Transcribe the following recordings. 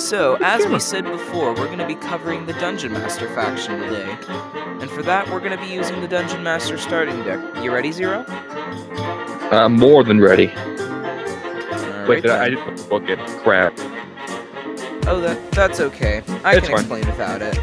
So, as we said before, we're going to be covering the Dungeon Master faction today. And for that, we're going to be using the Dungeon Master starting deck. You ready, Zero? I'm more than ready. Wait, I didn't put the book in. Crap. Oh, that's okay. I It's can fine. explain without it.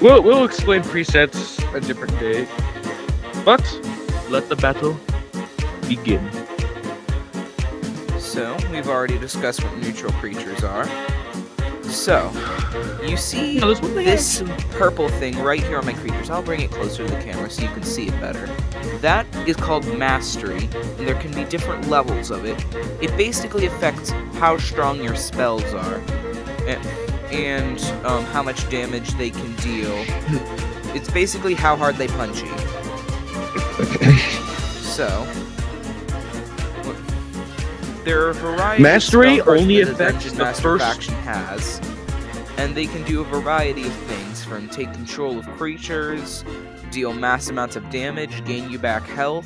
We'll explain presets a different day. But let the battle begin. So, we've already discussed what neutral creatures are. So, you see No, there's one thing this purple thing right here on my creatures. I'll bring it closer to the camera so you can see it better. That is called Mastery, and there can be different levels of it. It basically affects how strong your spells are, and how much damage they can deal. It's basically how hard they punch you. So, there are a variety Mastery of spell cards only that the affects Dungeon the Master first- faction has, and they can do a variety of things, from take control of creatures, deal mass amounts of damage, gain you back health,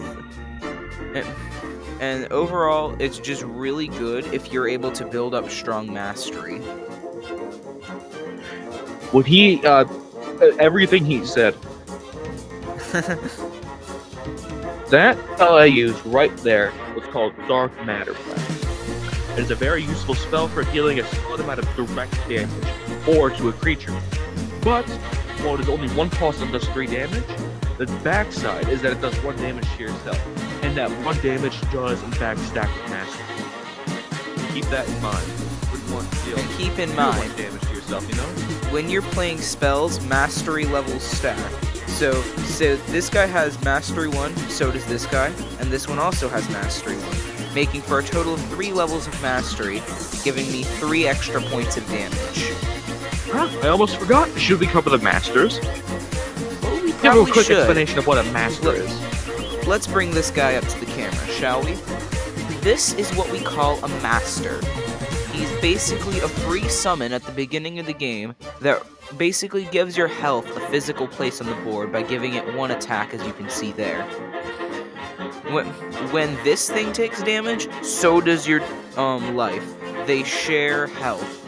and overall, it's just really good if you're able to build up strong mastery. What everything he said. That spell I used right there was called Dark Matter Blast. It is a very useful spell for dealing a solid amount of direct damage, or to a creature. But, while it is only one cost and does 3 damage, the backside is that it does 1 damage to yourself, and that 1 damage does in fact stack with mastery. Keep that in mind. Wouldn't want to deal And keep in 1 mind, damage to yourself, you know? when you're playing spells, mastery levels stack. So this guy has mastery 1, so does this guy, and this one also has mastery 1, making for a total of 3 levels of mastery, giving me 3 extra points of damage. Huh, I almost forgot. Should we cover the masters? Well, we Give a probably quick should. explanation of what a master Look. is. Let's bring this guy up to the camera, shall we? This is what we call a master. He's basically a free summon at the beginning of the game that basically gives your health a physical place on the board by giving it 1 attack, as you can see there. When this thing takes damage, so does your life. They share health.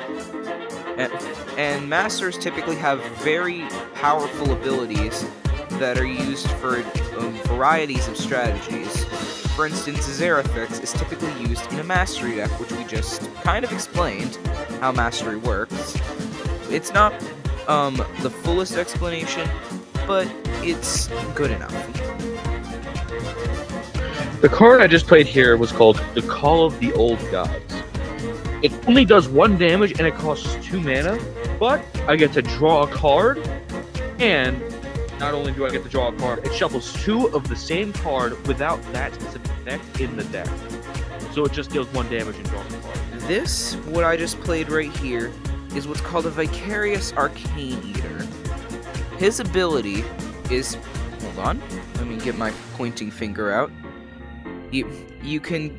And masters typically have very powerful abilities that are used for varieties of strategies. For instance, Zerafix is typically used in a mastery deck, which we just kind of explained how mastery works. It's not the fullest explanation, but it's good enough. The card I just played here was called the Call of the Old Gods. It only does 1 damage and it costs 2 mana, but I get to draw a card, and not only do I get to draw a card, it shuffles 2 of the same card without that specific effect in the deck. So it just deals 1 damage and draws a card. This, what I just played right here, is what's called a Vicarious Arcane Eater. His ability is... Hold on. Let me get my pointing finger out. You can...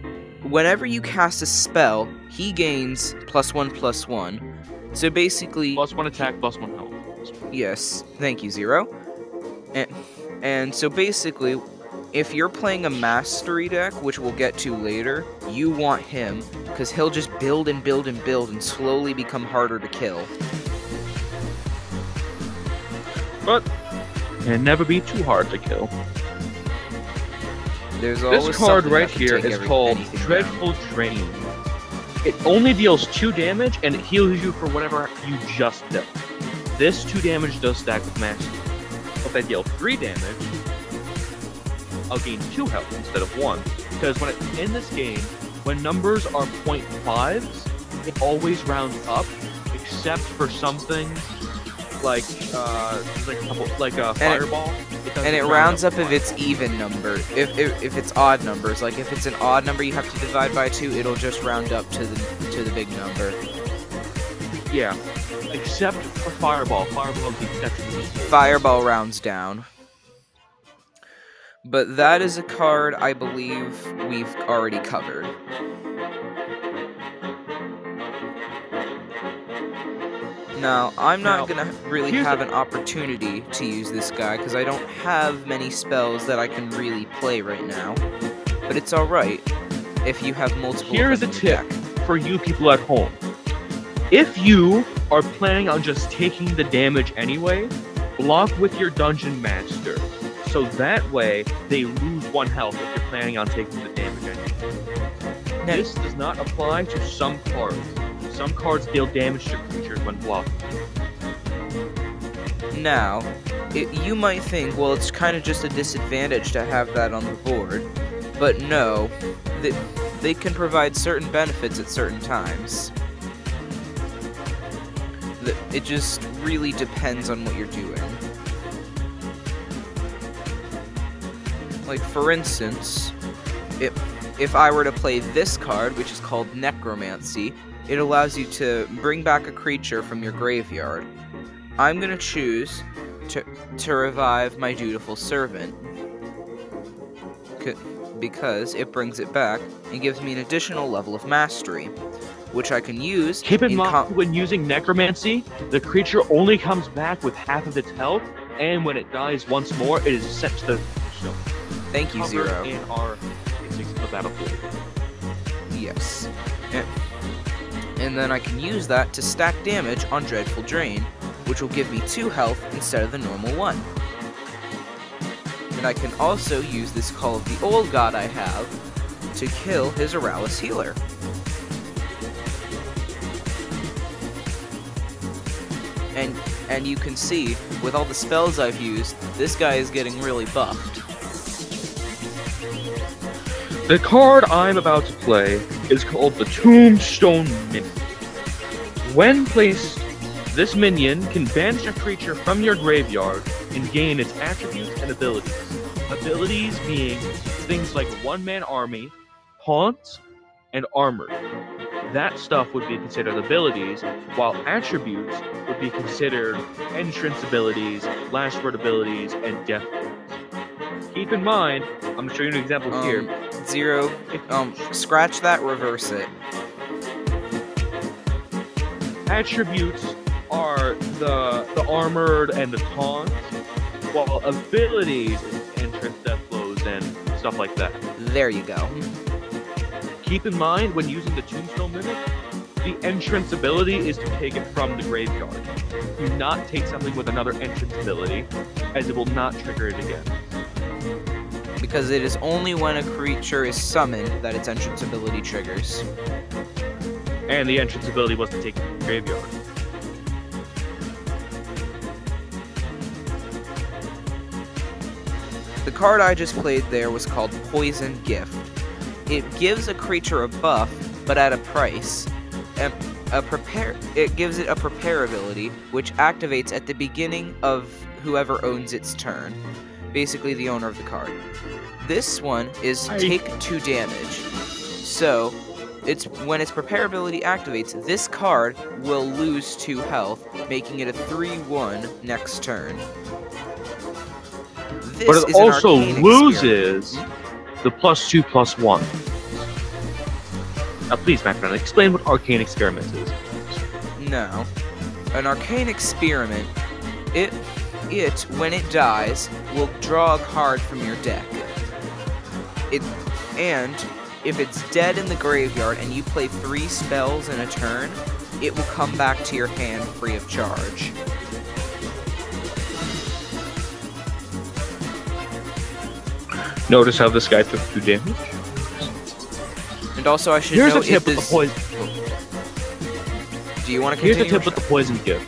Whenever you cast a spell, he gains +1/+1. So basically... +1 attack, +1 health. Yes, thank you, Zero. And so basically, if you're playing a mastery deck, which we'll get to later, you want him, because he'll just build and build and build and slowly become harder to kill. But can never be too hard to kill. There's always This card something right that can here take is called anything down. Dreadful Drain. It only deals 2 damage and it heals you for whatever you just dealt. This 2 damage does stack with mastery. If I deal 3 damage, I'll gain 2 health instead of 1. Because in this game, when numbers are 0.5s, it always rounds up, except for something like fireball. And it rounds up if it's even number. If it's odd numbers, like if it's an odd number you have to divide by 2, it'll just round up to the big number. Yeah, except for fireball. Fireball is the exception. Fireball rounds down. But that is a card I believe we've already covered. Now, I'm not gonna really have an opportunity to use this guy because I don't have many spells that I can really play right now. But it's alright if you have multiple. Here is a in your tip deck. for you people at home. If you are planning on just taking the damage anyway, block with your Dungeon Master. So that way, they lose 1 health if you're planning on taking the damage anyway. This does not apply to some cards. Some cards deal damage to creatures when blocked. Now, you might think, well, it's kind of just a disadvantage to have that on the board. But no, they can provide certain benefits at certain times. It just really depends on what you're doing. Like, for instance, if I were to play this card, which is called Necromancy, it allows you to bring back a creature from your graveyard. I'm going to choose to revive my Dutiful Servant, because it brings it back and gives me an additional level of mastery, which I can use. Keep in mind, when using Necromancy, the creature only comes back with half of its health, and when it dies once more, it is sent to the stone. Thank you, Zero. In our battlefield. Yes. And then I can use that to stack damage on Dreadful Drain, which will give me 2 health instead of the normal 1. And I can also use this Call of the Old God I have to kill his Auralis Healer. And you can see, with all the spells I've used, this guy is getting really buffed. The card I'm about to play is called the Tombstone Minion. When placed, this minion can banish a creature from your graveyard and gain its attributes and abilities. Abilities being things like One-Man Army, Taunt, and Armor. That stuff would be considered abilities, while attributes would be considered entrance abilities, last word abilities, and death words. Keep in mind, I'm going to show you an example here. Zero, scratch that, reverse it. Attributes are the armored and the taunt, while abilities is entrance, death blows, and stuff like that. There you go. Keep in mind, when using the Tombstone Mimic, the entrance ability is to take it from the graveyard. Do not take something with another entrance ability, as it will not trigger it again. Because it is only when a creature is summoned that its entrance ability triggers. And the entrance ability was to take it from the graveyard. The card I just played there was called Poison Gift. It gives a creature a buff, but at a price. It gives it a prepare ability, which activates at the beginning of whoever owns its turn. Basically the owner of the card. This one is take 2 damage. So, when its prepare ability activates, this card will lose 2 health, making it a 3/1 next turn. But it also loses the +2/+1. Now please, my friend, explain what Arcane Experiment is. No. An Arcane Experiment, when it dies, will draw a card from your deck. And if it's dead in the graveyard and you play 3 spells in a turn, it will come back to your hand free of charge. Notice how this guy took 2 damage? And also, I should Here's note a tip with the poison. Do you want to continue? Here's a tip with the poison gift.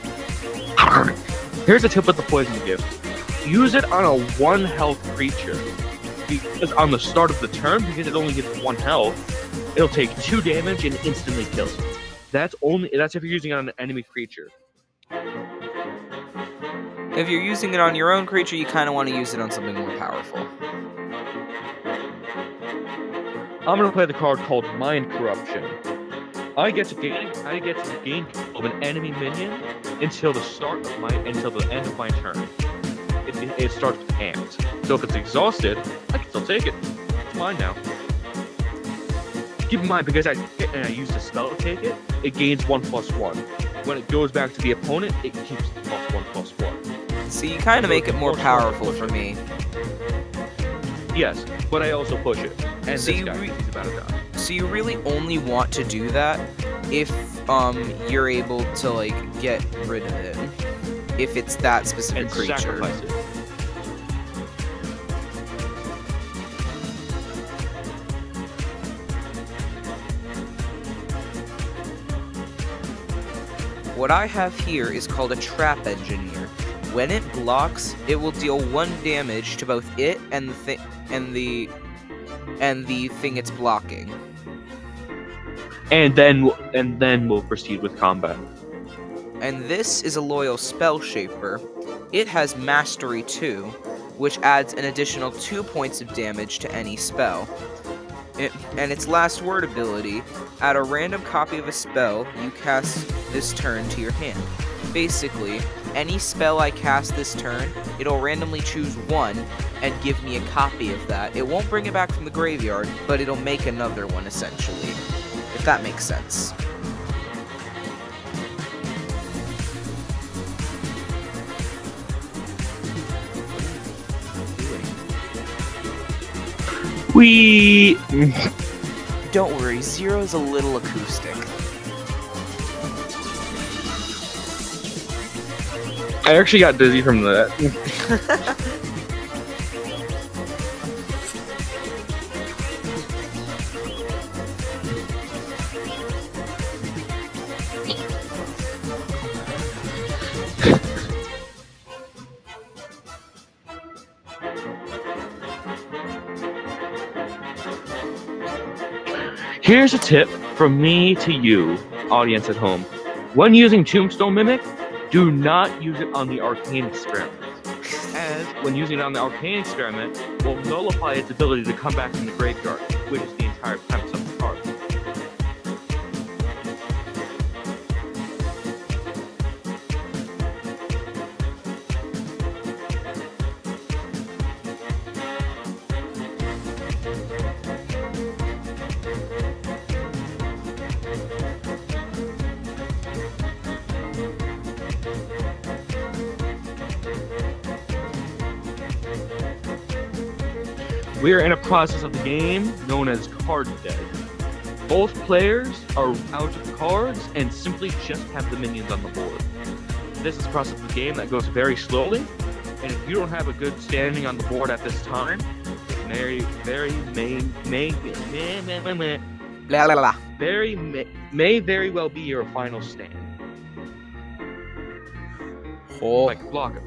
Here's a tip with the poison gift. Use it on a 1 health creature. Because on the start of the turn, because it only gets 1 health, it'll take 2 damage and instantly kill it. That's if you're using it on an enemy creature. If you're using it on your own creature, you kind of want to use it on something more powerful. I'm gonna play the card called Mind Corruption. I get to gain control of an enemy minion until the end of my turn. It starts with amped. So if it's exhausted, I can still take it. It's mine now. Keep in mind, because I used a spell to take it, it gains 1/+1. When it goes back to the opponent, it keeps the +1/+1. So you kind of make it more powerful for me. Yes, but I also push it. And so this guy is about to die. So you really only want to do that if you're able to like get rid of it if it's that specific And creature. sacrifice it. What I have here is called a Trap Engineer. When it blocks, it will deal 1 damage to both it and the thing it's blocking. And then we'll proceed with combat. And this is a Loyal Spell Shaper. It has Mastery 2, which adds an additional 2 points of damage to any spell. And its last word ability, add a random copy of a spell you cast this turn to your hand. Basically, any spell I cast this turn, it'll randomly choose one and give me a copy of that. It won't bring it back from the graveyard, but it'll make another one essentially, if that makes sense. We. Don't worry, Zero's a little acoustic. I actually got dizzy from that. Here's a tip from me to you, audience at home. When using Tombstone Mimic, do not use it on the Arcane Experiment, as when using it on the Arcane Experiment will nullify its ability to come back from the graveyard, which is the entire premise of the card. We are in a process of the game known as Card Dead. Both players are out of cards and simply just have the minions on the board. This is a process of the game that goes very slowly, and if you don't have a good standing on the board at this time, it may very well be your final stand. Oh. Like block it.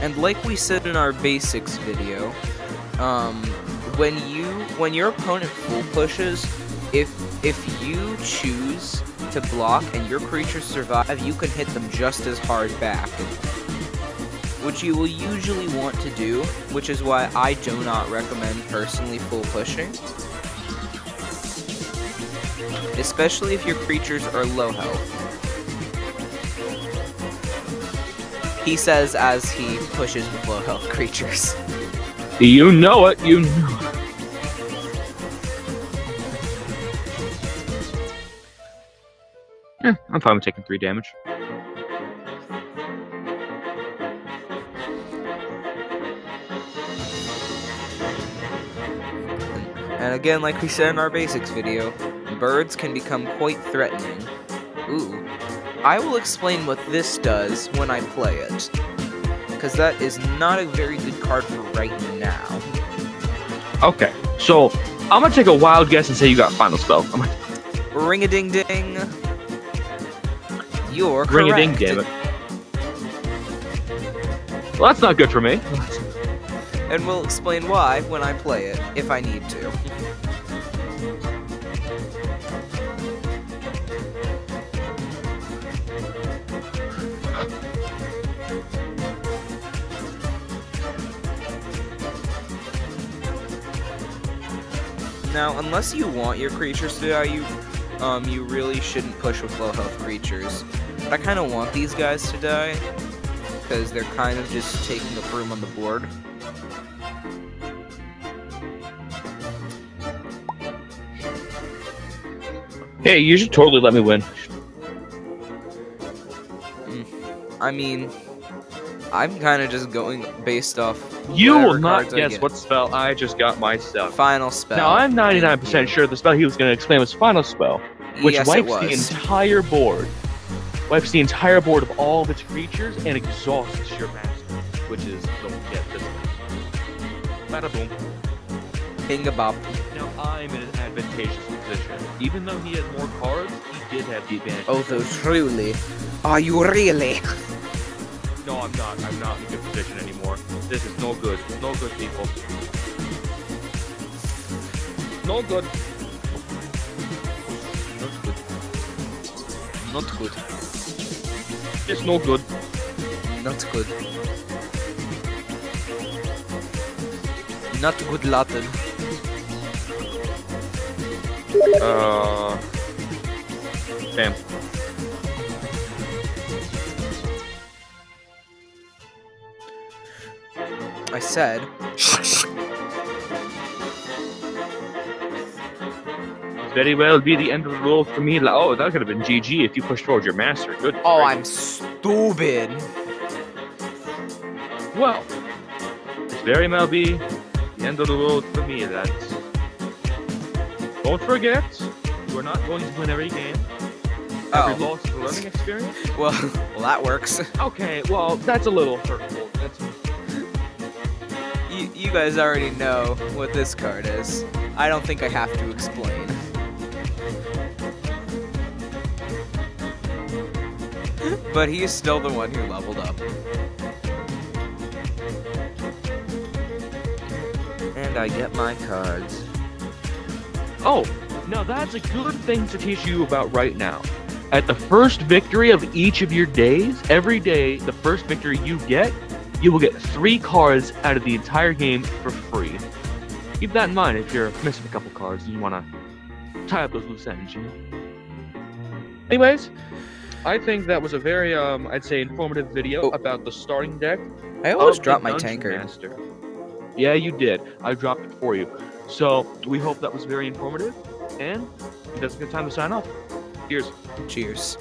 And like we said in our basics video, when your opponent full pushes, if you choose to block and your creatures survive, you can hit them just as hard back, which you will usually want to do, which is why I do not recommend personally full pushing, especially if your creatures are low health. He says as he pushes with low health creatures. You know it, you know it. I'm fine with taking 3 damage. And again, like we said in our basics video, birds can become quite threatening. Ooh. I will explain what this does when I play it, because that is not a very good card for right now. Okay, so I'm gonna take a wild guess and say you got Final Spell. Ring-a-ding-ding. You're correct. Ring-a-ding, damn it. Well, that's not good for me. And we'll explain why when I play it, if I need to. Now, unless you want your creatures to die, you really shouldn't push with low health creatures. But I kind of want these guys to die. because they're kind of just taking up room on the board. Hey, you should totally let me win. I mean, I'm kind of just going based off. You will whatever not cards I guess get. what spell I just got myself. Final spell. Now, I'm 99% Yeah. sure the spell he was going to explain was Final Spell, which Yes, it wipes the was. entire board. Wipes the entire board of all of its creatures and exhausts your master, which is, don't get this one. Bada boom. Bingabop. Now, I'm in an advantageous position. Even though he has more cards, he did have the advantage. Oh, those truly. Are you really? No, I'm not. I'm not in a good position anymore. This is no good. No good, people. No good. Not good. It's no good. Not good. Not good Latin. Bam. I said. Very well be the end of the world for me. Oh, that could have been GG if you pushed forward your master. Good. Oh, Great. I'm stupid. Well, this very well be the end of the world for me, lads. Don't forget, we're not going to win every game. Every Oh. loss is a learning experience. Well, that works. Okay, well, that's a little hurtful. That's... You guys already know what this card is. I don't think I have to explain. But he's still the one who leveled up. And I get my cards. Oh, now that's a good thing to teach you about right now. At the first victory of each of your days, every day, the first victory you get, you will get 3 cards out of the entire game for free. Keep that in mind if you're missing a couple cards and you want to tie up those loose ends, you know? Anyways, I think that was a very, I'd say, informative video about the starting deck. I always of drop the my Dungeon tankard. Master. Yeah, you did. I dropped it for you. So, we hope that was very informative, and that's a good time to sign off. Cheers. Cheers.